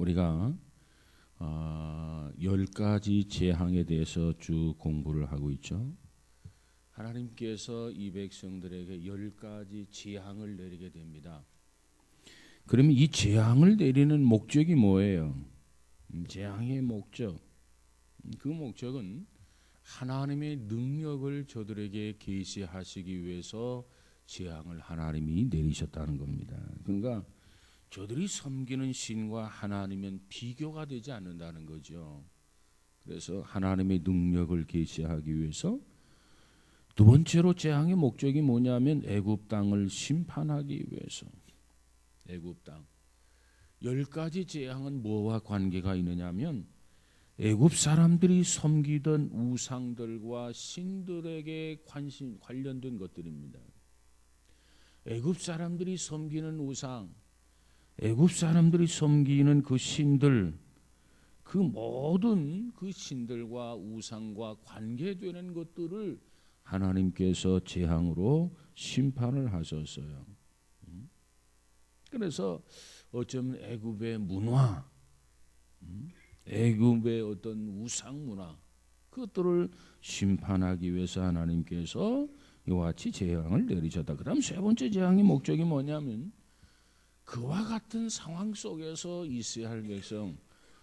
우리가 10가지 재앙에 대해서 쭉 공부를 하고 있죠. 하나님께서 이 백성들에게 10가지 재앙을 내리게 됩니다. 그러면 이 재앙을 내리는 목적이 뭐예요? 재앙의 목적, 그 목적은 하나님의 능력을 저들에게 계시하시기 위해서 재앙을 하나님이 내리셨다는 겁니다. 그러니까 저들이 섬기는 신과 하나님은 비교가 되지 않는다는 거죠. 그래서 하나님의 능력을 계시하기 위해서 두 번째로 재앙의 목적이 뭐냐면 애굽 땅을 심판하기 위해서. 애굽 땅 10가지 재앙은 뭐와 관계가 있느냐면 애굽 사람들이 섬기던 우상들과 신들에게 관련된 것들입니다. 애굽 사람들이 섬기는 우상, 애굽 사람들이 섬기는 그 신들, 그 모든 그 신들과 우상과 관계되는 것들을 하나님께서 재앙으로 심판을 하셨어요. 그래서 어쩌면 애굽의 문화, 애굽의 어떤 우상 문화, 그것들을 심판하기 위해서 하나님께서 이와 같이 재앙을 내리셨다. 그 다음 세 번째 재앙의 목적이 뭐냐면 그와 같은 상황 속에서 이스라엘 백성,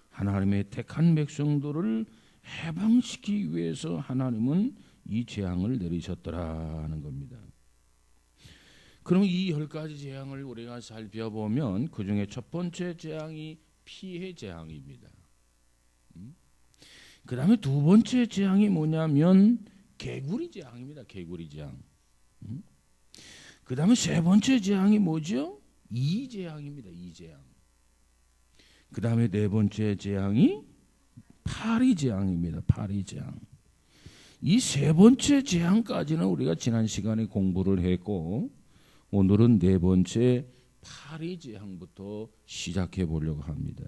하나님의 택한 백성들을 해방시키기 위해서 하나님은 이 재앙을 내리셨더라는 겁니다. 그럼 이 10가지 재앙을 우리가 살펴보면 그 중에 첫 번째 재앙이 피해 재앙입니다. 그 다음에 두 번째 재앙이 뭐냐면 개구리 재앙입니다. 개구리 재앙. 그 다음에 세 번째 재앙이 뭐죠? 이재앙입니다. 이재앙. 그 다음에 네 번째 재앙이 파리재앙입니다. 파리재앙. 이 세 번째 재앙까지는 우리가 지난 시간에 공부를 했고 오늘은 네 번째 파리재앙부터 시작해 보려고 합니다.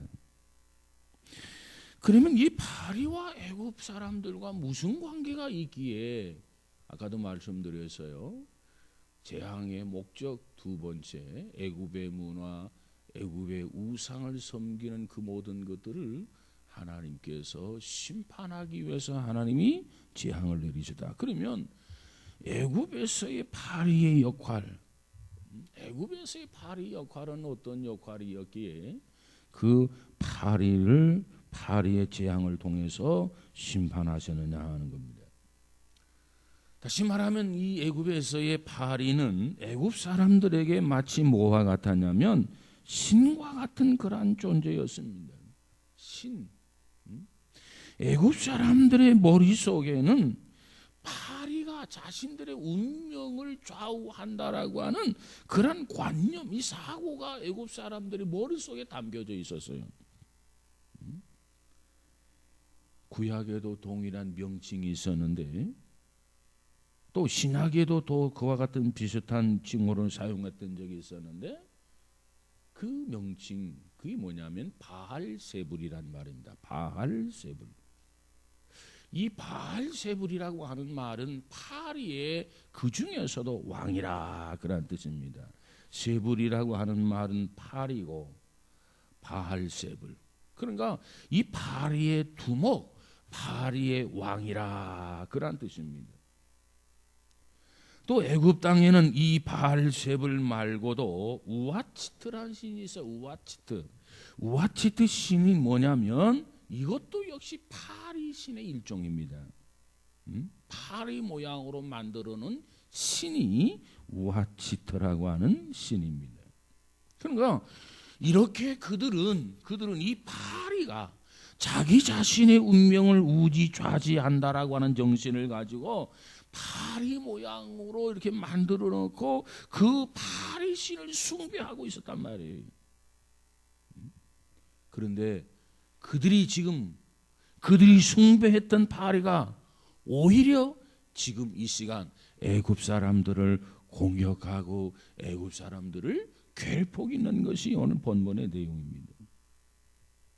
그러면 이 파리와 애굽 사람들과 무슨 관계가 있기에 아까도 말씀드렸어요. 재앙의 목적 두 번째, 애굽의 문화, 애굽의 우상을 섬기는 그 모든 것들을 하나님께서 심판하기 위해서 하나님이 재앙을 내리셨다. 그러면 애굽에서의 파리의 역할, 애굽에서의 파리 역할은 어떤 역할이었기에 그 파리의 재앙을 통해서 심판하셨느냐 하는 겁니다. 다시 말하면 이 애굽에서의 파리는 애굽 사람들에게 마치 뭐와 같았냐면 신과 같은 그러한 존재였습니다. 신. 애굽 사람들의 머릿속에는 파리가 자신들의 운명을 좌우한다라고 하는 그런 관념, 이 사고가 애굽 사람들의 머릿속에 담겨져 있었어요. 구약에도 동일한 명칭이 있었는데 또 신약에도 또 그와 같은 비슷한 징후를 사용했던 적이 있었는데 그 명칭, 그게 뭐냐면 바알세불이란 말입니다. 바알세불. 이 바알세불이라고 하는 말은 파리의 그 중에서도 왕이라 그런 뜻입니다. 세불이라고 하는 말은 파리고 바알세불. 그러니까 이 파리의 두목, 파리의 왕이라 그런 뜻입니다. 또 애굽 땅에는 이 바알세불 말고도 우아치트라는 신이 있어요. 우아치트 신이 뭐냐면 이것도 역시 파리 신의 일종입니다. 파리 모양으로 만들어 놓은 신이 우아치트라고 하는 신입니다. 그러니까 이렇게 그들은 이 파리가 자기 자신의 운명을 우지좌지한다라고 하는 정신을 가지고 파리 모양으로 이렇게 만들어 놓고 그 파리 신을 숭배하고 있었단 말이에요. 그런데 그들이 숭배했던 파리가 오히려 지금 이 시간 애굽 사람들을 공격하고 애굽 사람들을 괴롭히는 것이 오늘 본문의 내용입니다.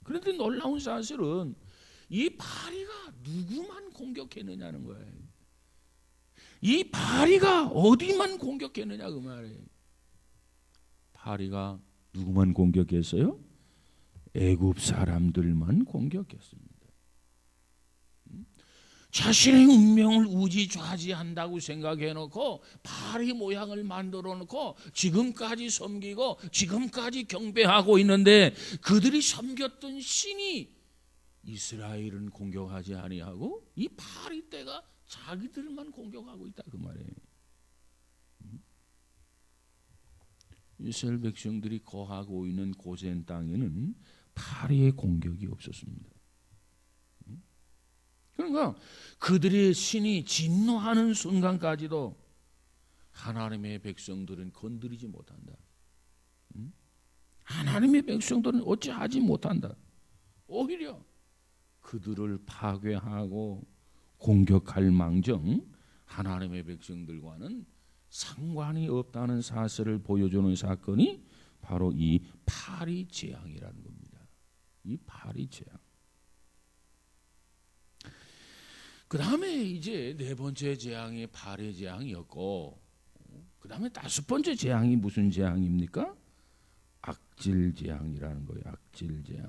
그런데 놀라운 사실은 이 파리가 누구만 공격했느냐는 거예요. 이 파리가 어디만 공격했느냐 그 말이에요. 파리가 누구만 공격했어요? 애굽 사람들만 공격했습니다. 자신의 운명을 우지좌지한다고 생각해놓고 파리 모양을 만들어놓고 지금까지 섬기고 지금까지 경배하고 있는데 그들이 섬겼던 신이 이스라엘은 공격하지 아니하고 이 파리 떼가 자기들만 공격하고 있다 그 말이에요. 이스라엘 백성들이 거하고 있는 고센 땅에는 파리의 공격이 없었습니다. 그러니까 그들의 신이 진노하는 순간까지도 하나님의 백성들은 건드리지 못한다. 하나님의 백성들은 어찌하지 못한다. 오히려 그들을 파괴하고 공격할 망정 하나님의 백성들과는 상관이 없다는 사실을 보여주는 사건이 바로 이 파리 재앙이라는 겁니다. 이 파리 재앙. 그 다음에 이제 네 번째 재앙이 파리 재앙이었고, 그 다음에 다섯 번째 재앙이 무슨 재앙입니까? 악질 재앙이라는 거예요. 악질 재앙.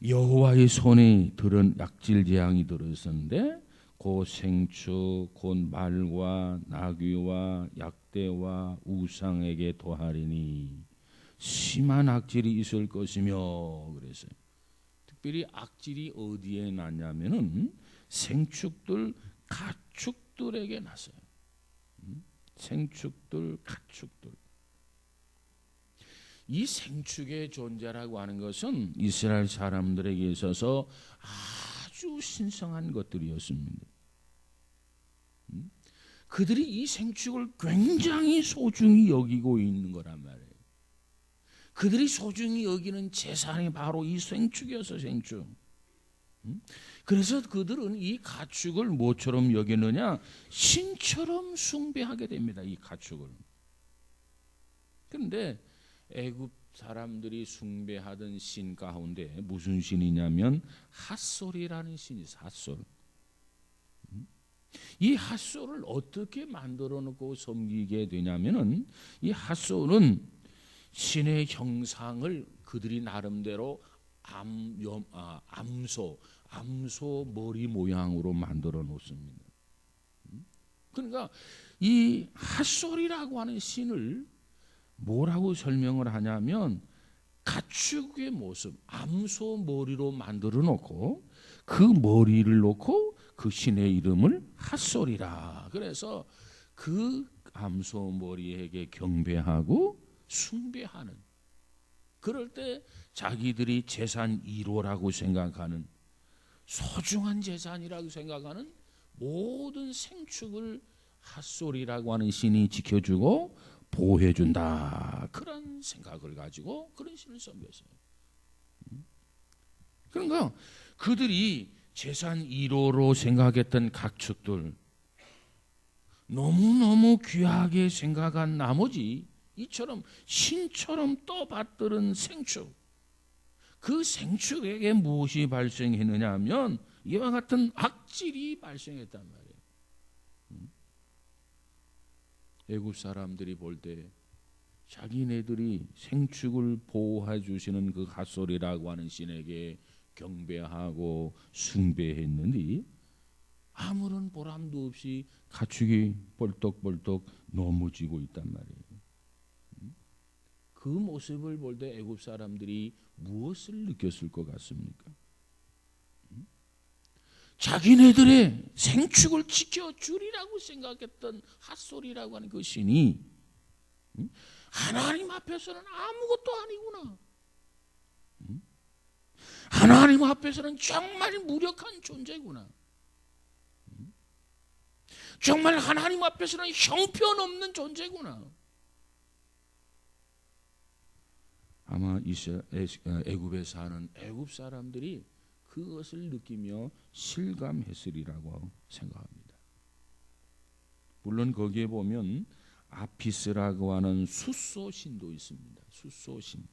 여호와의 손에 들은 악질 재앙이 들었었는데 곧 생축, 곧 말과 나귀와 약대와 우상에게 도하리니 심한 악질이 있을 것이며 그랬어요. 특별히 악질이 어디에 났냐면은 생축들, 가축들에게 났어요. 생축들, 가축들. 이 생축의 존재라고 하는 것은 이스라엘 사람들에게 있어서 아주 신성한 것들이었습니다. 그들이 이 생축을 굉장히 소중히 여기고 있는 거란 말이에요. 그들이 소중히 여기는 재산이 바로 이 생축이었어, 생축. 그래서 그들은 이 가축을 뭐처럼 여기느냐? 신처럼 숭배하게 됩니다, 이 가축을. 그런데 애굽 사람들이 숭배하던 신 가운데 무슨 신이냐면 핫솔이라는 신이 있어요. 핫솔. 이 핫솔을 어떻게 만들어 놓고 섬기게 되냐면은 이 핫솔은 신의 형상을 그들이 나름대로 암소 머리 모양으로 만들어 놓습니다. 그러니까 이 핫솔이라고 하는 신을 뭐라고 설명을 하냐면 가축의 모습, 암소 머리로 만들어 놓고 그 머리를 놓고 그 신의 이름을 핫솔이라. 그래서 그 암소 머리에게 경배하고 숭배하는, 그럴 때 자기들이 재산 1호라고 생각하는, 소중한 재산이라고 생각하는 모든 생축을 핫솔이라고 하는 신이 지켜주고 보호해준다. 그런 생각을 가지고 그런 신을 섬겼어요. 그러니까 그들이 재산 1호로 생각했던 가축들, 너무너무 귀하게 생각한 나머지 이처럼 신처럼 떠받드는 생축, 그 생축에게 무엇이 발생했느냐 하면 이와 같은 악질이 발생했단 말이에요. 애굽 사람들이 볼 때 자기네들이 생축을 보호해 주시는 그 핫솔이라고 하는 신에게 경배하고 숭배했는데 아무런 보람도 없이 가축이 벌떡벌떡 넘어지고 있단 말이에요. 그 모습을 볼 때 애굽 사람들이 무엇을 느꼈을 것 같습니까? 자기네들의 생축을 지켜주리라고 생각했던 핫솔이라고 하는 그 신이 하나님 앞에서는 아무것도 아니구나. 하나님 앞에서는 정말 무력한 존재구나. 정말 하나님 앞에서는 형편없는 존재구나. 아마 애굽에 사는 애굽 사람들이 그것을 느끼며 실감했으리라고 생각합니다. 물론 거기에 보면 아피스라고 하는 숫소신도 있습니다. 숫소신.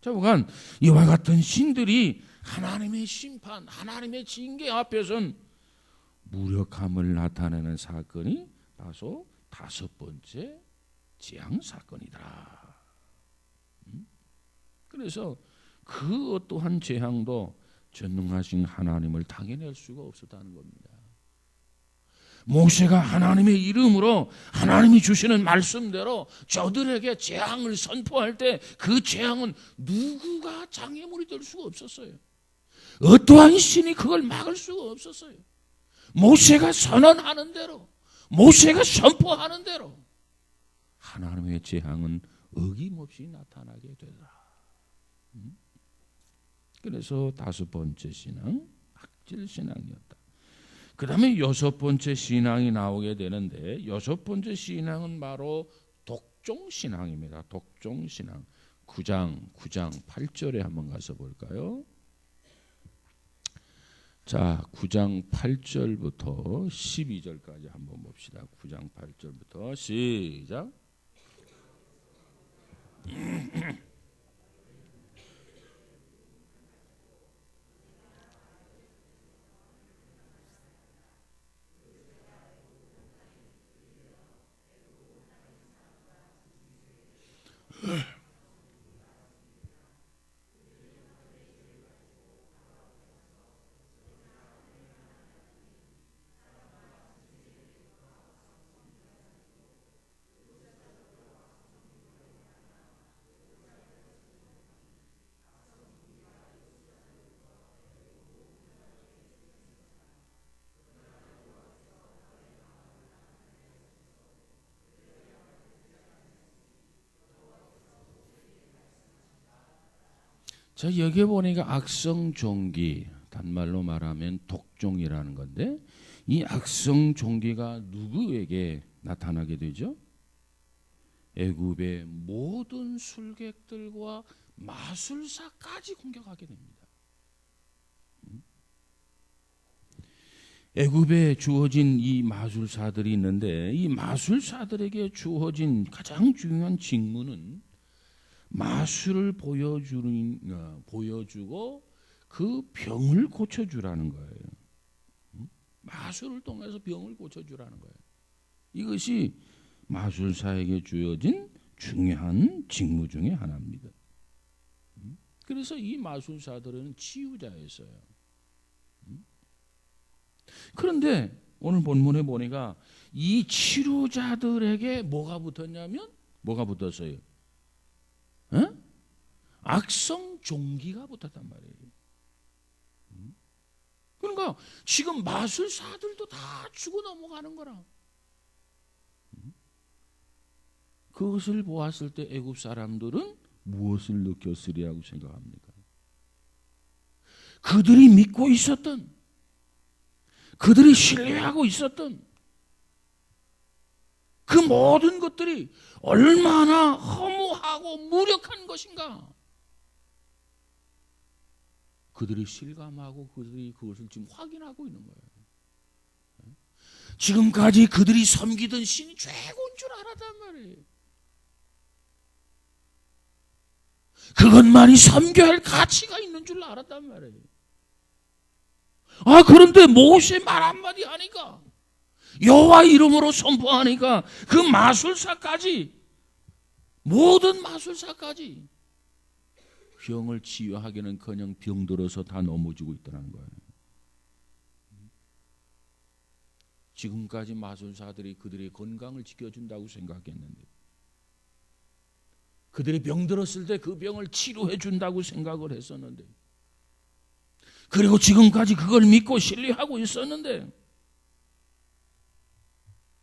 자, 보간 이와 같은 신들이 하나님의 심판, 하나님의 징계 앞에선 무력함을 나타내는 사건이 바로 다섯 번째 재앙 사건이다. 그래서 그 어떠한 재앙도 전능하신 하나님을 당해낼 수가 없었다는 겁니다. 모세가 하나님의 이름으로 하나님이 주시는 말씀대로 저들에게 재앙을 선포할 때 그 재앙은 누구가 장애물이 될 수가 없었어요. 어떠한 신이 그걸 막을 수가 없었어요. 모세가 선언하는 대로, 모세가 선포하는 대로 하나님의 재앙은 어김없이 나타나게 되더라. 그래서 다섯 번째 신앙, 악질 신앙이었다. 그 다음에 여섯 번째 신앙이 나오게 되는데, 여섯 번째 신앙은 바로 독종 신앙입니다. 독종 신앙. 9장 8절에 한번 가서 볼까요? 자, 9장 8절부터 12절까지 한번 봅시다. 9장 8절부터 시작. 자, 여기 보니까 악성종기, 단말로 말하면 독종이라는 건데, 이 악성종기가 누구에게 나타나게 되죠? 애굽의 모든 술객들과 마술사까지 공격하게 됩니다. 애굽에 주어진 이 마술사들이 있는데, 이 마술사들에게 주어진 가장 중요한 직무는 마술을 보여주고 그 병을 고쳐주라는 거예요. 마술을 통해서 병을 고쳐주라는 거예요. 이것이 마술사에게 주어진 중요한 직무 중에 하나입니다. 그래서 이 마술사들은 치유자였어요. 그런데 오늘 본문에 보니까 이 치료자들에게 뭐가 붙었냐면, 뭐가 붙었어요? 악성 종기가 붙었단 말이에요. 그러니까 지금 마술사들도 다 죽어 넘어가는 거라. 그것을 보았을 때 애굽 사람들은 무엇을 느꼈으리라고 생각합니까? 그들이 믿고 있었던, 그들이 신뢰하고 있었던 그 모든 것들이 얼마나 허무하고 무력한 것인가. 그들이 실감하고 그들이 그것을 지금 확인하고 있는 거예요. 지금까지 그들이 섬기던 신이 최고인 줄 알았단 말이에요. 그것만이 섬겨야 할 가치가 있는 줄 알았단 말이에요. 그런데 모세 말 한마디 하니까, 여호와 이름으로 선포하니까 그 마술사까지, 모든 마술사까지 병을 치유하기는커녕 병들어서 다 넘어지고 있다는 거예요. 지금까지 마술사들이 그들의 건강을 지켜준다고 생각했는데, 그들이 병들었을 때 그 병을 치료해 준다고 생각을 했었는데, 그리고 지금까지 그걸 믿고 신뢰하고 있었는데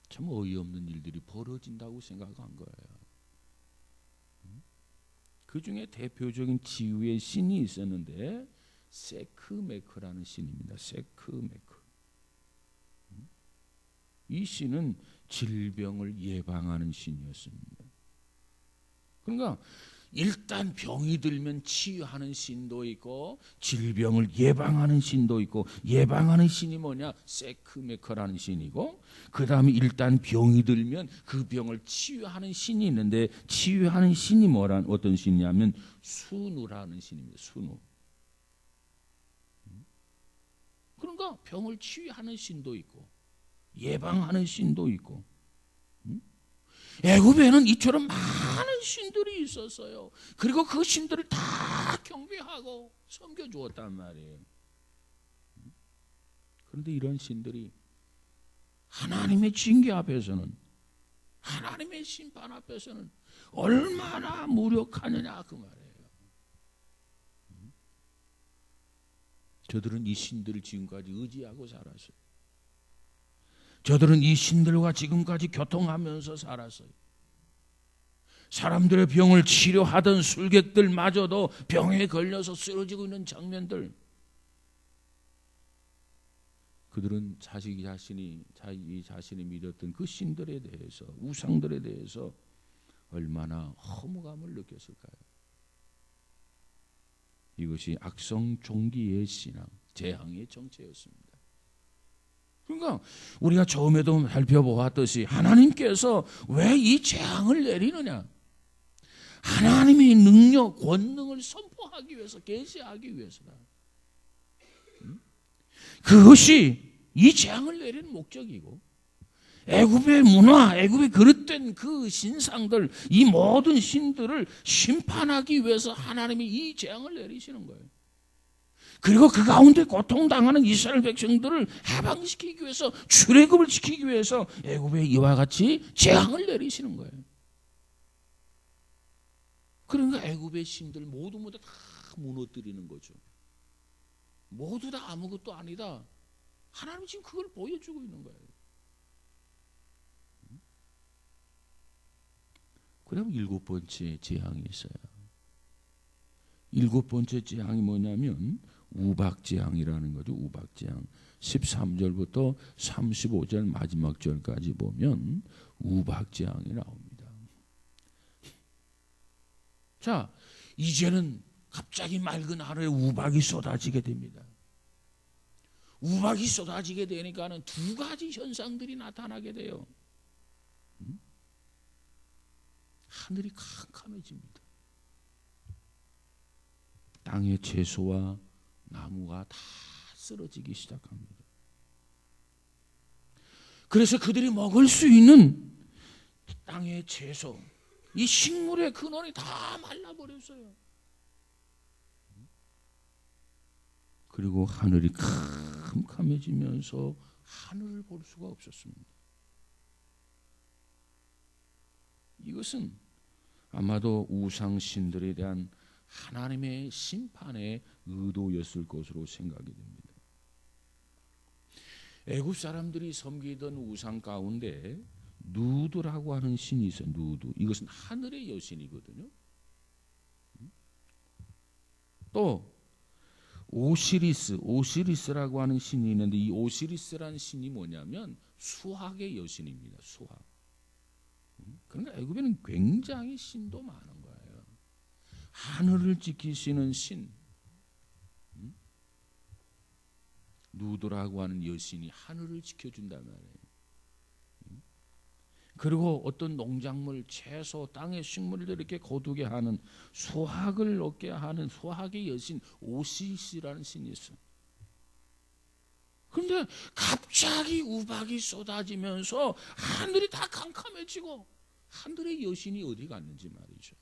참 어이없는 일들이 벌어진다고 생각한 거예요. 그 중에 대표적인 치유의 신이 있었는데 세크메크라는 신입니다. 세크메크. 이 신은 질병을 예방하는 신이었습니다. 그러니까 일단 병이 들면 치유하는 신도 있고 질병을 예방하는 신도 있고, 예방하는 신이 뭐냐? 세크메커라는 신이고, 그 다음에 일단 병이 들면 그 병을 치유하는 신이 있는데, 치유하는 신이 어떤 신이냐면 순우라는 신입니다. 순우. 그러니까 병을 치유하는 신도 있고 예방하는 신도 있고, 애굽에는 이처럼 많은 신들이 있었어요. 그리고 그 신들을 다 경배하고 섬겨주었단 말이에요. 그런데 이런 신들이 하나님의 징계 앞에서는, 하나님의 심판 앞에서는 얼마나 무력하느냐 그 말이에요. 저들은 이 신들을 지금까지 의지하고 살았어요. 저들은 이 신들과 지금까지 교통하면서 살았어요. 사람들의 병을 치료하던 술객들마저도 병에 걸려서 쓰러지고 있는 장면들, 그들은 자기 자신이 믿었던 그 신들에 대해서, 우상들에 대해서 얼마나 허무감을 느꼈을까요? 이것이 악성 종기의 신앙, 재앙의 정체였습니다. 그러니까 우리가 처음에도 살펴보았듯이 하나님께서 왜 이 재앙을 내리느냐? 하나님의 능력, 권능을 선포하기 위해서, 계시하기 위해서다. 그것이 이 재앙을 내리는 목적이고, 애굽의 문화, 애굽에 그릇된 그 신상들, 이 모든 신들을 심판하기 위해서 하나님이 이 재앙을 내리시는 거예요. 그리고 그 가운데 고통당하는 이스라엘 백성들을 해방시키기 위해서, 출애굽을 지키기 위해서 애굽에 이와 같이 재앙을 내리시는 거예요. 그러니까 애굽의 신들 모두 다 무너뜨리는 거죠. 모두 다 아무것도 아니다. 하나님이 지금 그걸 보여주고 있는 거예요. 그럼 7번째 재앙이 있어요. 7번째 재앙이 뭐냐면 우박재앙이라는 거죠. 우박재앙. 13절부터 35절 마지막 절까지 보면 우박재앙이 나옵니다. 자, 이제는 갑자기 맑은 하늘에 우박이 쏟아지게 됩니다. 우박이 쏟아지게 되니까는 두 가지 현상들이 나타나게 돼요. 하늘이 캄캄해집니다. 땅의 채소와 나무가 다 쓰러지기 시작합니다. 그래서 그들이 먹을 수 있는 땅의 채소, 이 식물의 근원이 다 말라버렸어요. 그리고 하늘이 캄캄해지면서 하늘을 볼 수가 없었습니다. 이것은 아마도 우상신들에 대한 하나님의 심판의 의도였을 것으로 생각이 됩니다. 애굽 사람들이 섬기던 우상 가운데 누드라고 하는 신이 있어요. 누드. 이것은 하늘의 여신이거든요. 또 오시리스라고 하는 신이 있는데, 이 오시리스라는 신이 뭐냐면 수학의 여신입니다. 수학. 그러니까 애굽에는 굉장히 신도 많은 거예요. 하늘을 지키시는 신, 누드라고 하는 여신이 하늘을 지켜준단 말이에요. 그리고 어떤 농작물, 채소, 땅의 식물들 이렇게 거두게 하는, 수확을 얻게 하는 수확의 여신 오시리스라는 신이 있어요. 그런데 갑자기 우박이 쏟아지면서 하늘이 다 캄캄해지고 하늘의 여신이 어디 갔는지 말이죠.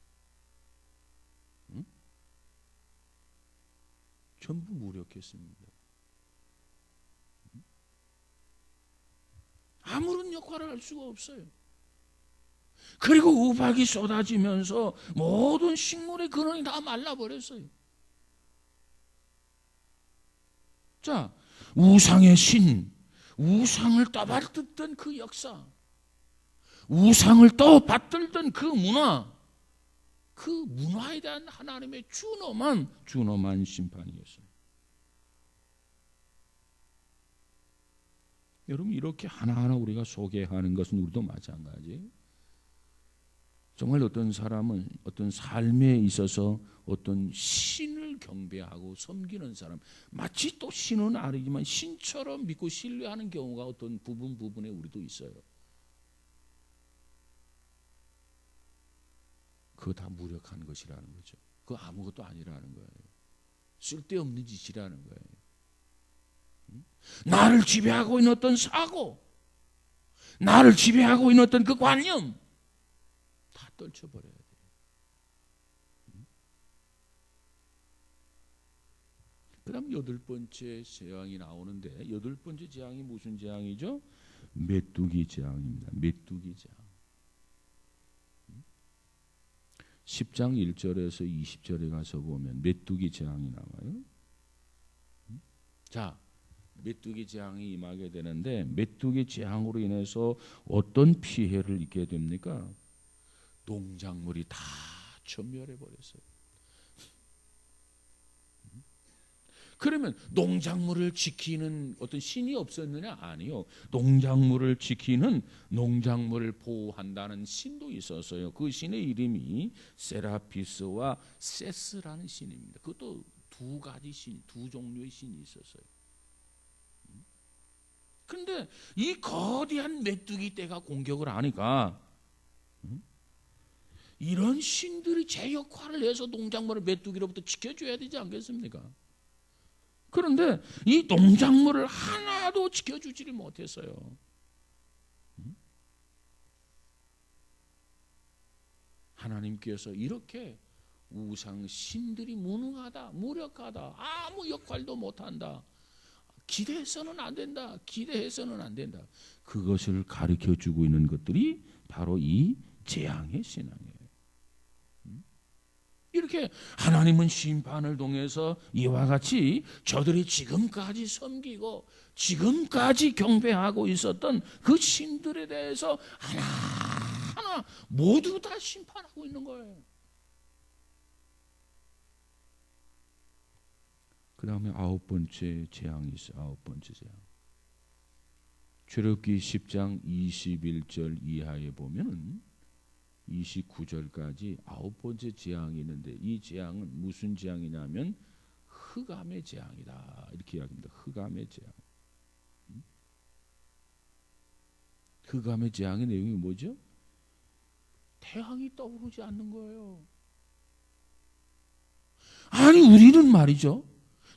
응? 전부 무력했습니다. 아무런 역할을 할 수가 없어요. 그리고 우박이 쏟아지면서 모든 식물의 근원이 다 말라버렸어요. 자, 우상의 신, 우상을 떠받들던 그 역사, 우상을 떠받들던 그 문화, 그 문화에 대한 하나님의 준엄한 심판이었어요. 여러분, 이렇게 하나하나 우리가 소개하는 것은 우리도 마찬가지. 정말 어떤 사람은 어떤 삶에 있어서 어떤 신을 경배하고 섬기는 사람, 마치 또 신은 아니지만 신처럼 믿고 신뢰하는 경우가 어떤 부분에 우리도 있어요. 그거 다 무력한 것이라는 거죠. 그거 아무것도 아니라는 거예요. 쓸데없는 짓이라는 거예요. 나를 지배하고 있는 어떤 사고, 나를 지배하고 있는 어떤 그 관념, 다 떨쳐버려야 돼. 그 다음 8번째 재앙이 나오는데, 8번째 재앙이 무슨 재앙이죠? 메뚜기 재앙입니다. 메뚜기 재앙. 10장 1절에서 20절에 가서 보면 메뚜기 재앙이 나와요. 자, 메뚜기 재앙이 임하게 되는데, 메뚜기 재앙으로 인해서 어떤 피해를 입게 됩니까? 농작물이 다 전멸해 버렸어요. 그러면 농작물을 지키는 어떤 신이 없었느냐? 아니요. 농작물을 지키는, 농작물을 보호한다는 신도 있었어요. 그 신의 이름이 세라피스와 세스라는 신입니다. 그것도 두 가지 신, 두 종류의 신이 있었어요. 그런데 이 거대한 메뚜기 떼가 공격을 하니까 이런 신들이 제 역할을 해서 농작물을 메뚜기로부터 지켜줘야 되지 않겠습니까? 그런데 이 농작물을 하나도 지켜주지를 못했어요. 하나님께서 이렇게 우상 신들이 무능하다, 무력하다, 아무 역할도 못한다, 기대해서는 안 된다, 기대해서는 안 된다, 그것을 가르쳐주고 있는 것들이 바로 이 재앙의 신앙이에요. 이렇게 하나님은 심판을 통해서 이와 같이 저들이 지금까지 섬기고 지금까지 경배하고 있었던 그 신들에 대해서 하나하나 모두 다 심판하고 있는 거예요. 그 다음에 9번째 재앙이 있어요. 9번째 재앙. 출애굽기 10장 21절 이하에 보면은 29절까지 9번째 재앙이 있는데, 이 재앙은 무슨 재앙이냐면 흑암의 재앙이다, 이렇게 이야기합니다. 흑암의 재앙. 흑암의 재앙의 내용이 뭐죠? 태양이 떠오르지 않는 거예요. 아니, 우리는 말이죠,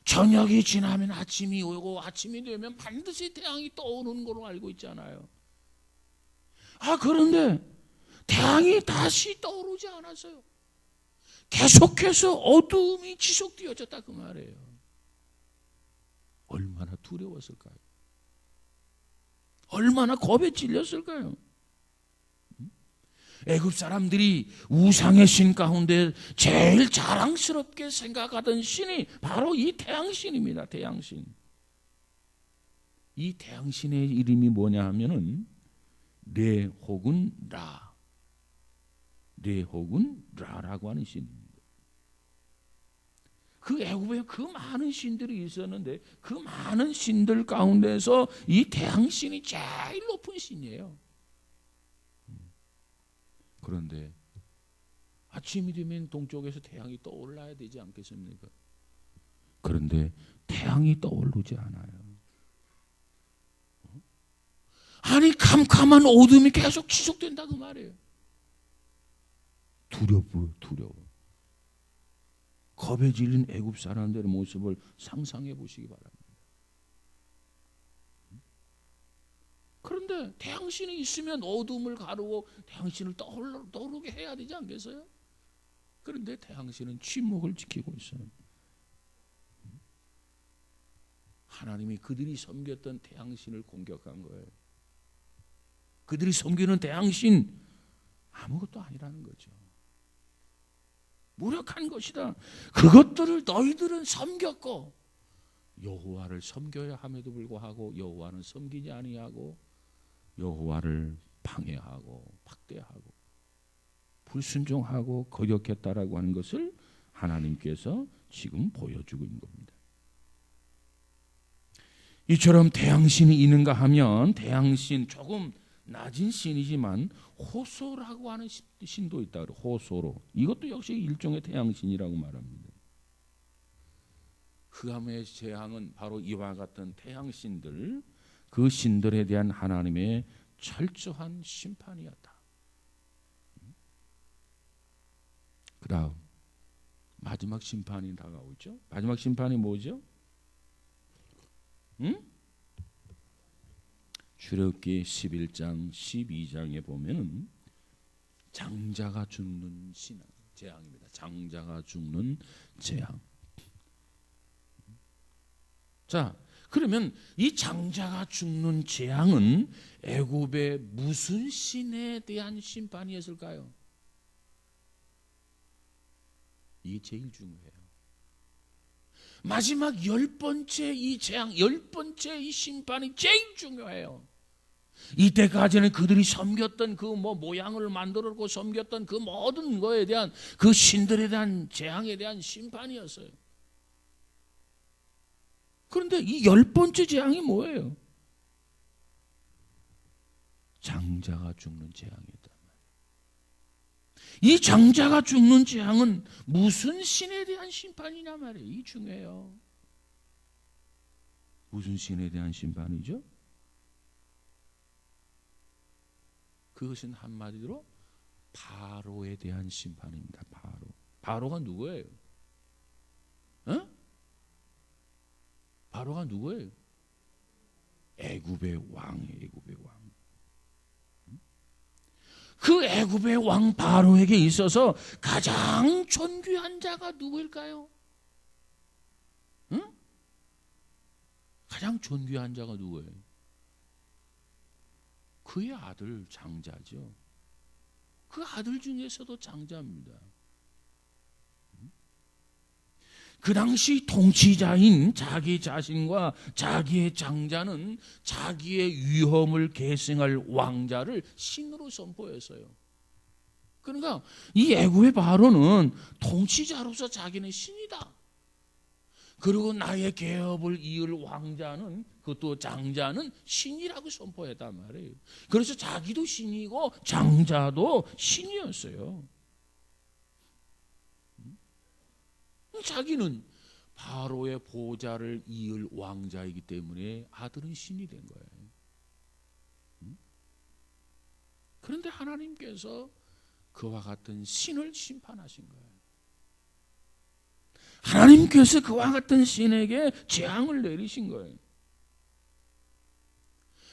저녁이 지나면 아침이 오고 아침이 되면 반드시 태양이 떠오르는 걸로 알고 있잖아요. 그런데 태양이 다시 떠오르지 않았어요. 계속해서 어두움이 지속되어졌다, 그 말이에요. 얼마나 두려웠을까요? 얼마나 겁에 질렸을까요? 애굽 사람들이 우상의 신 가운데 제일 자랑스럽게 생각하던 신이 바로 이 태양신입니다. 태양신. 이 태양신의 이름이 뭐냐 하면은 레 혹은 라, 레 혹은 라라고 하는 신입니다. 그 애굽에 그 많은 신들이 있었는데 그 많은 신들 가운데서 이 태양신이 제일 높은 신이에요. 그런데 아침이 되면 동쪽에서 태양이 떠올라야 되지 않겠습니까? 그런데 태양이 떠오르지 않아요. 아니, 캄캄한 어둠이 계속 지속된다, 그 말이에요. 두려워. 겁에 질린 애굽 사람들의 모습을 상상해 보시기 바랍니다. 그런데 태양신이 있으면 어둠을 가르고 태양신을 떠오르게 해야 되지 않겠어요? 그런데 태양신은 침묵을 지키고 있어요. 하나님이 그들이 섬겼던 태양신을 공격한 거예요. 그들이 섬기는 태양신 아무것도 아니라는 거죠. 무력한 것이다. 그것들을 너희들은 섬겼고 여호와를 섬겨야 함에도 불구하고 여호와는 섬기지 아니하고 여호와를 방해하고 박대하고 불순종하고 거역했다라고 하는 것을 하나님께서 지금 보여주고 있는 겁니다. 이처럼 태양신이 있는가 하면 태양신, 조금 낮은 신이지만 호소라고 하는 신도 있다. 호소로. 이것도 역시 일종의 태양신이라고 말합니다. 흑암의 재앙은 바로 이와 같은 태양신들, 그 신들에 대한 하나님의 철저한 심판이었다. 그 다음 마지막 심판이 다가오죠. 마지막 심판이 뭐죠? 출애굽기 11장 12장에 보면은 장자가 죽는 신앙, 재앙입니다. 장자가 죽는 재앙. 자, 그러면 이 장자가 죽는 재앙은 애굽의 무슨 신에 대한 심판이었을까요? 이게 제일 중요해요. 마지막 10번째 이 재앙, 10번째 이 심판이 제일 중요해요. 이때까지는 그들이 섬겼던 그 모양을 만들었고 섬겼던 그 모든 거에 대한 그 신들에 대한 재앙에 대한 심판이었어요. 그런데 이 10번째 재앙이 뭐예요? 장자가 죽는 재앙이다. 이 장자가 죽는 재앙은 무슨 신에 대한 심판이냐 말이에요. 이 중요해요. 무슨 신에 대한 심판이죠? 그것은 한마디로 바로에 대한 심판입니다. 바로가 누구예요? 어? 바로가 누구예요? 애굽의 왕이에요. 애굽의 왕. 그 애굽의 왕 바로에게 있어서 가장 존귀한 자가 누구일까요? 응? 가장 존귀한 자가 누구예요? 그의 아들 장자죠. 그 아들 중에서도 장자입니다. 그 당시 통치자인 자기 자신과 자기의 장자는 자기의 위험을 계승할 왕자를 신으로 선포했어요. 그러니까 이 애굽의 바로는 통치자로서 자기는 신이다. 그리고 나의 계업을 이을 왕자는, 그것도 장자는 신이라고 선포했단 말이에요. 그래서 자기도 신이고 장자도 신이었어요. 자기는 바로의 보좌를 이을 왕자이기 때문에 아들은 신이 된 거예요. 그런데 하나님께서 그와 같은 신을 심판하신 거예요. 하나님께서 그와 같은 신에게 재앙을 내리신 거예요.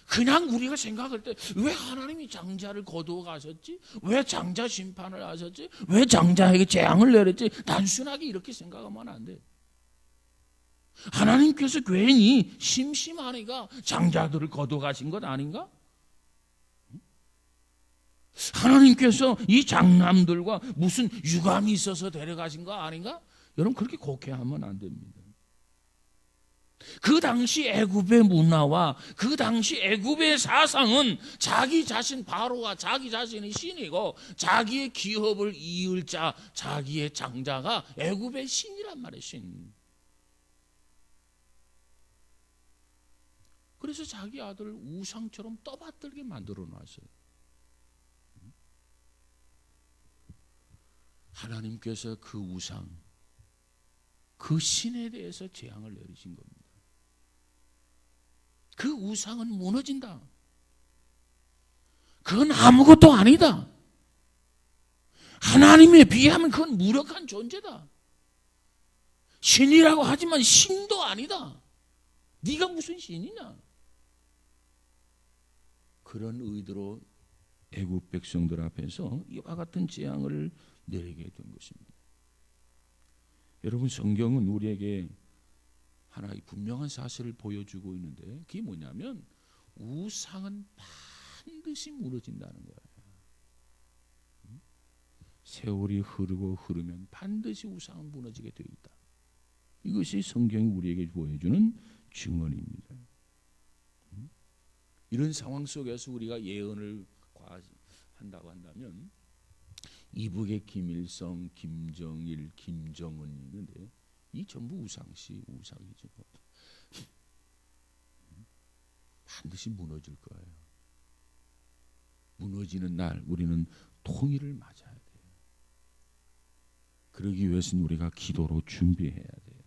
그냥 우리가 생각할 때 왜 하나님이 장자를 거두어 가셨지? 왜 장자 심판을 하셨지? 왜 장자에게 재앙을 내렸지? 단순하게 이렇게 생각하면 안 돼. 하나님께서 괜히 심심하니까 장자들을 거두어 가신 것 아닌가? 하나님께서 이 장남들과 무슨 유감이 있어서 데려가신 거 아닌가? 여러분 그렇게 곡해하면 안 됩니다. 그 당시 애굽의 문화와 그 당시 애굽의 사상은 자기 자신 바로가 자기 자신이 신이고 자기의 기업을 이을 자, 자기의 장자가 애굽의 신이란 말이에요. 신. 그래서 자기 아들을 우상처럼 떠받들게 만들어 놨어요. 하나님께서 그 우상, 그 신에 대해서 재앙을 내리신 겁니다. 그 우상은 무너진다. 그건 아무것도 아니다. 하나님에 비하면 그건 무력한 존재다. 신이라고 하지만 신도 아니다. 네가 무슨 신이냐? 그런 의도로 애굽 백성들 앞에서 이와 같은 재앙을 내리게 된 것입니다. 여러분 성경은 우리에게 하나의 분명한 사실을 보여주고 있는데 그게 뭐냐면 우상은 반드시 무너진다는 거예요. 세월이 흐르고 흐르면 반드시 우상은 무너지게 되어 있다. 이것이 성경이 우리에게 보여주는 증언입니다. 이런 상황 속에서 우리가 예언을 한다고 한다면 이북의 김일성, 김정일, 김정은이 있는데 이 전부 우상이죠. 반드시 무너질 거예요. 무너지는 날 우리는 통일을 맞아야 돼요. 그러기 위해서는 우리가 기도로 준비해야 돼요.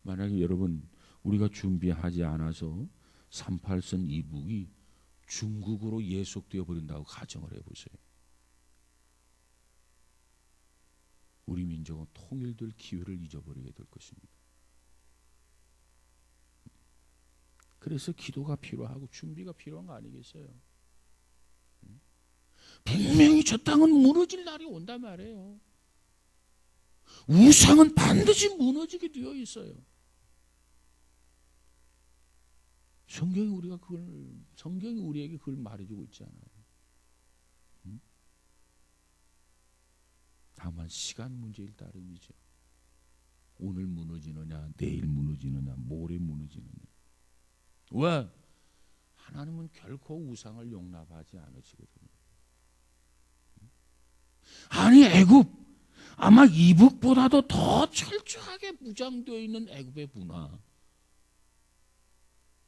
만약에 여러분 우리가 준비하지 않아서 38선 이북이 중국으로 예속되어 버린다고 가정을 해보세요. 우리 민족은 통일될 기회를 잊어버리게 될 것입니다. 그래서 기도가 필요하고 준비가 필요한 거 아니겠어요? 분명히 저 땅은 무너질 날이 온단 말이에요. 우상은 반드시 무너지게 되어 있어요. 성경이 우리에게 그걸 말해주고 있잖아요. 다만 시간 문제일 따름이죠. 오늘 무너지느냐, 내일 무너지느냐, 모레 무너지느냐. 왜? 하나님은 결코 우상을 용납하지 않으시거든요. 아니 애굽, 아마 이북보다도 더 철저하게 무장되어 있는 애굽의 문화,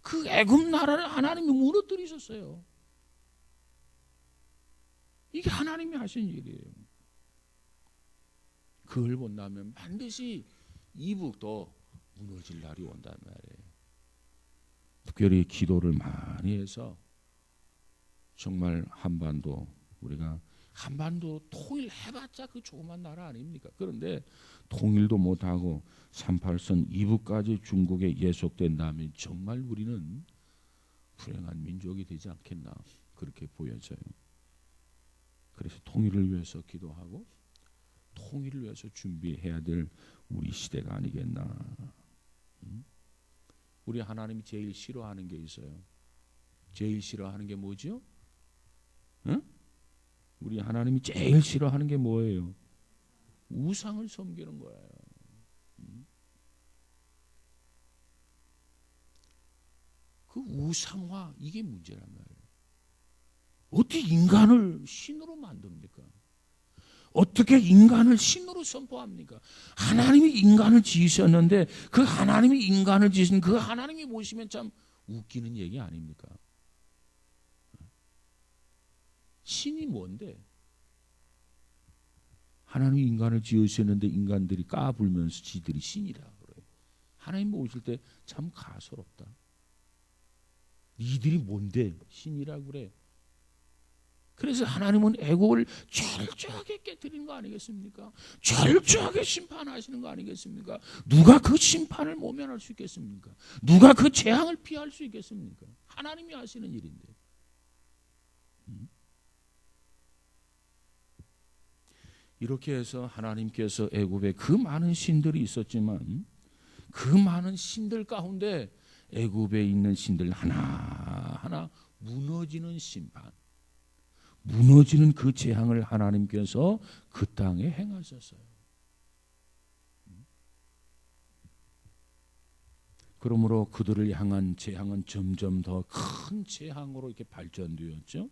그 애굽 나라를 하나님이 무너뜨리셨어요. 이게 하나님이 하신 일이에요. 그걸 본다면 반드시 이북도 무너질 날이 온단 말이에요. 특별히 기도를 많이 해서 정말 한반도, 우리가 한반도 통일해봤자 그 조그만 나라 아닙니까? 그런데 통일도 못하고 38선 이북까지 중국에 예속된다면 정말 우리는 불행한 민족이 되지 않겠나, 그렇게 보여져요. 그래서 통일을 위해서 기도하고 통일을 위해서 준비해야 될 우리 시대가 아니겠나. 우리 하나님이 제일 싫어하는 게 있어요. 제일 싫어하는 게 뭐죠? 응? 우리 하나님이 제일 싫어하는 게 뭐예요? 우상을 섬기는 거예요. 그 우상화, 이게 문제란 말이에요. 어떻게 인간을 신으로 만듭니까? 어떻게 인간을 신으로 선포합니까? 하나님이 인간을 지으셨는데 그 하나님이 인간을 지으신 그 하나님이 보시면 참 웃기는 얘기 아닙니까? 신이 뭔데? 하나님이 인간을 지으셨는데 인간들이 까불면서 지들이 신이라 그래요. 하나님 보실 때 참 가소롭다. 니들이 뭔데 신이라고 그래? 그래서 하나님은 애국을 철저하게 깨뜨리는 거 아니겠습니까? 철저하게 심판하시는 거 아니겠습니까? 누가 그 심판을 모면할 수 있겠습니까? 누가 그 재앙을 피할 수 있겠습니까? 하나님이 하시는 일인데. 이렇게 해서 하나님께서 애굽에 그 많은 신들이 있었지만 그 많은 신들 가운데 애굽에 있는 신들 하나하나 무너지는 심판, 무너지는 그 재앙을 하나님께서 그 땅에 행하셨어요. 그러므로 그들을 향한 재앙은 점점 더 큰 재앙으로 이렇게 발전되었죠.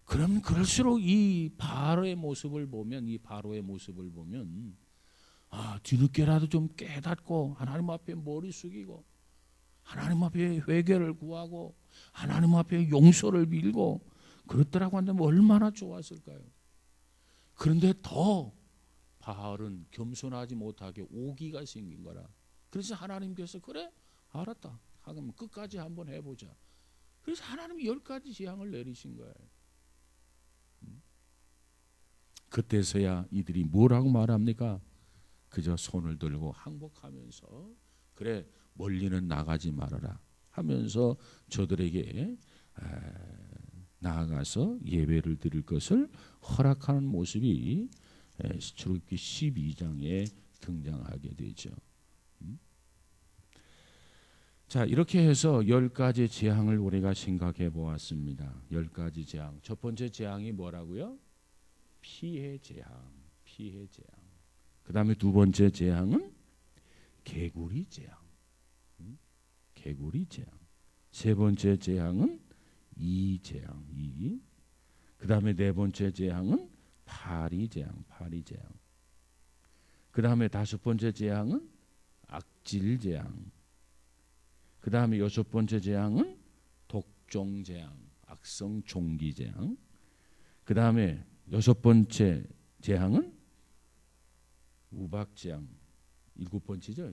그럼 그럴수록 이 바로의 모습을 보면, 뒤늦게라도 좀 깨닫고 하나님 앞에 머리 숙이고 하나님 앞에 회개를 구하고 하나님 앞에 용서를 빌고 그렇더라고 한다면 얼마나 좋았을까요? 그런데 더 바알은 겸손하지 못하게 오기가 생긴 거라. 그래서 하나님께서 그래 알았다 하면 끝까지 한번 해보자. 그래서 하나님이 10가지 재앙을 내리신 거예요. 그때서야 이들이 뭐라고 말합니까? 그저 손을 들고 항복하면서 그래 멀리는 나가지 말아라 하면서 저들에게 나아가서 예배를 드릴 것을 허락하는 모습이 출애굽기 12장에 등장하게 되죠. 자, 이렇게 해서 10가지 재앙을 우리가 생각해 보았습니다. 10가지 재앙. 첫 번째 재앙이 뭐라고요? 피해 재앙. 그 다음에 두 번째 재앙은 개구리 재앙. 세 번째 재앙은 이 재앙. 그 다음에 네 번째 재앙은 파리 재앙. 그 다음에 다섯 번째 재앙은 악질 재앙. 그 다음에 여섯 번째 재앙은 독종 재앙, 악성 종기 재앙. 그 다음에 여섯 번째 재앙은 우박 재앙, 일곱 번째죠.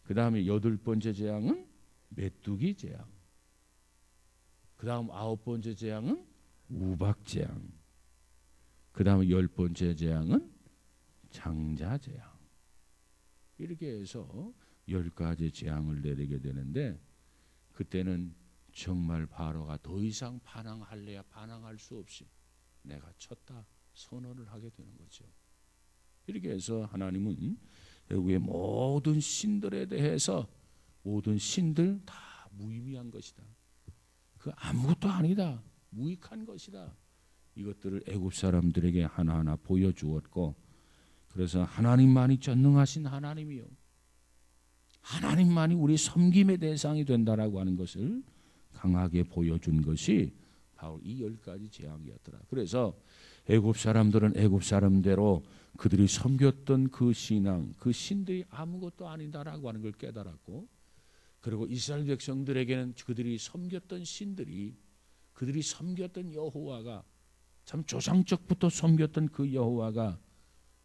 그 다음에 여덟 번째 재앙은 메뚜기 재앙. 그 다음 아홉 번째 재앙은 우박 재앙. 그 다음에 열 번째 재앙은 장자 재앙. 이렇게 해서 10가지 재앙을 내리게 되는데 그때는 정말 바로가 더 이상 반항할래야 반항할 수 없이 내가 쳤다 선언을 하게 되는 거죠. 이렇게 해서 하나님은 외국의 모든 신들에 대해서 모든 신들 다 무의미한 것이다. 그 아무것도 아니다. 무익한 것이다. 이것들을 애굽 사람들에게 하나하나 보여주었고, 그래서 하나님만이 전능하신 하나님이요, 하나님만이 우리 섬김의 대상이 된다라고 하는 것을 강하게 보여준 것이 바로 이 10가지 재앙이었더라. 그래서 애굽 사람들은 애굽 사람대로 그들이 섬겼던 그 신앙, 그 신들이 아무것도 아니다라고 하는 걸 깨달았고, 그리고 이스라엘 백성들에게는 그들이 섬겼던 신들이, 그들이 섬겼던 여호와가, 참 조상적부터 섬겼던 그 여호와가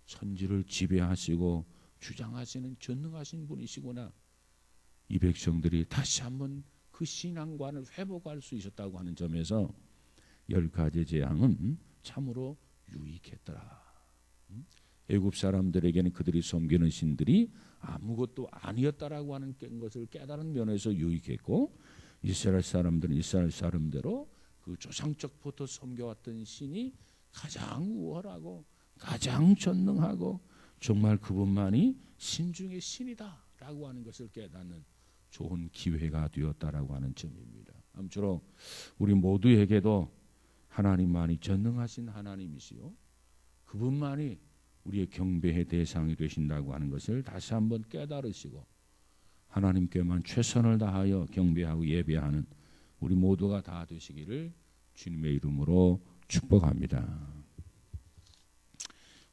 천지를 지배하시고 주장하시는 전능하신 분이시구나. 이 백성들이 다시 한번 그 신앙관을 회복할 수 있었다고 하는 점에서 10가지 재앙은 참으로 유익했더라. 애굽 사람들에게는 그들이 섬기는 신들이 아무것도 아니었다라고 하는 것을 깨달은 면에서 유익했고, 이스라엘 사람들은 이스라엘 사람대로 그 조상적부터 섬겨왔던 신이 가장 우월하고 가장 전능하고 정말 그분만이 신 중의 신이다라고 하는 것을 깨닫는 좋은 기회가 되었다라고 하는 점입니다. 아무쪼록 우리 모두에게도 하나님만이 전능하신 하나님이시요, 그분만이 우리의 경배의 대상이 되신다고 하는 것을 다시 한번 깨달으시고 하나님께만 최선을 다하여 경배하고 예배하는 우리 모두가 다 되시기를 주님의 이름으로 축복합니다.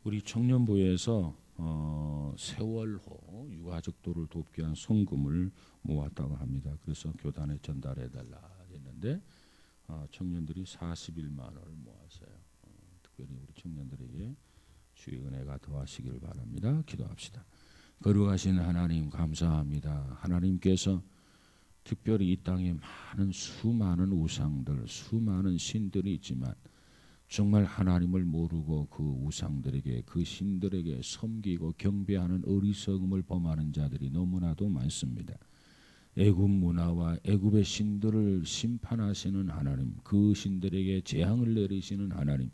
우리 청년부에서 세월호 유가족들을 돕기 위한 송금을 모았다고 합니다. 그래서 교단에 전달해달라 했는데 청년들이 41만 원을 모았어요. 특별히 우리 청년들에게 주의 은혜가 더하시기를 바랍니다. 기도합시다. 거룩하신 하나님 감사합니다. 하나님께서 특별히 이 땅에 수많은 우상들, 수많은 신들이 있지만 정말 하나님을 모르고 그 우상들에게, 그 신들에게 섬기고 경배하는 어리석음을 범하는 자들이 너무나도 많습니다. 애굽 문화와 애굽의 신들을 심판하시는 하나님, 그 신들에게 재앙을 내리시는 하나님,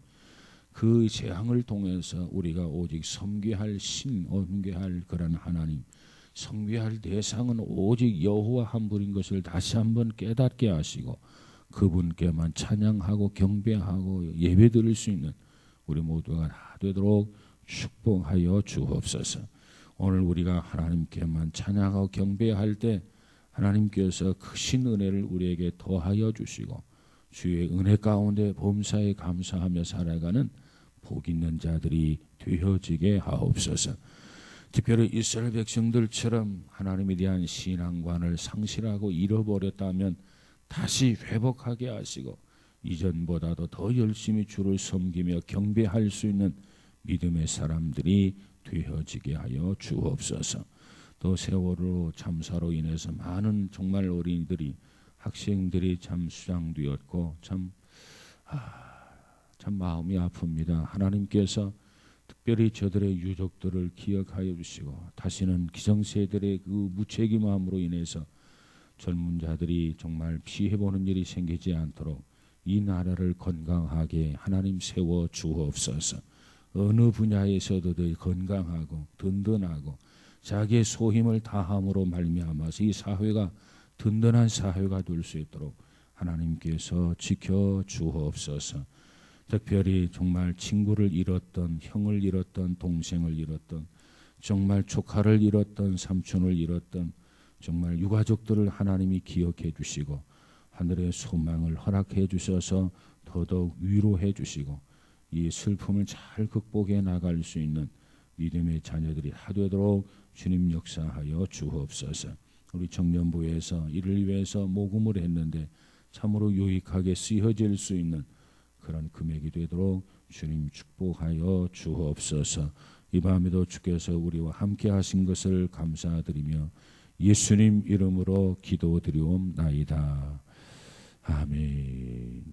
그 재앙을 통해서 우리가 오직 섬겨할 신, 섬겨할 그런 하나님, 섬겨할 대상은 오직 여호와 한 분인 것을 다시 한번 깨닫게 하시고 그분께만 찬양하고 경배하고 예배드릴 수 있는 우리 모두가 다 되도록 축복하여 주옵소서. 오늘 우리가 하나님께만 찬양하고 경배할 때 하나님께서 크신 은혜를 우리에게 더하여 주시고 주의 은혜 가운데 범사에 감사하며 살아가는 복 있는 자들이 되어지게 하옵소서. 특별히 이스라엘 백성들처럼 하나님에 대한 신앙관을 상실하고 잃어버렸다면 다시 회복하게 하시고 이전보다도 더 열심히 주를 섬기며 경배할 수 있는 믿음의 사람들이 되어지게 하여 주옵소서. 또 세월호 참사로 인해서 많은 정말 어린이들이, 학생들이 참 수장되었고 참 마음이 아픕니다. 하나님께서 특별히 저들의 유족들을 기억하여 주시고 다시는 기성세대의 그 무책임함으로 인해서 젊은 자들이 정말 피해보는 일이 생기지 않도록 이 나라를 건강하게 하나님 세워 주옵소서. 어느 분야에서도 더 건강하고 든든하고 자기의 소힘을 다함으로 말미암아서 이 사회가 든든한 사회가 될 수 있도록 하나님께서 지켜 주옵소서. 특별히 정말 친구를 잃었던, 형을 잃었던, 동생을 잃었던, 정말 조카를 잃었던, 삼촌을 잃었던 정말 유가족들을 하나님이 기억해 주시고 하늘의 소망을 허락해 주셔서 더더욱 위로해 주시고 이 슬픔을 잘 극복해 나갈 수 있는 믿음의 자녀들이 다 되도록 주님 역사하여 주옵소서. 우리 청년부에서 이를 위해서 모금을 했는데 참으로 유익하게 쓰여질 수 있는 그런 금액이 되도록 주님 축복하여 주옵소서. 이 밤에도 주께서 우리와 함께 하신 것을 감사드리며 예수님 이름으로 기도드리옵나이다. 아멘.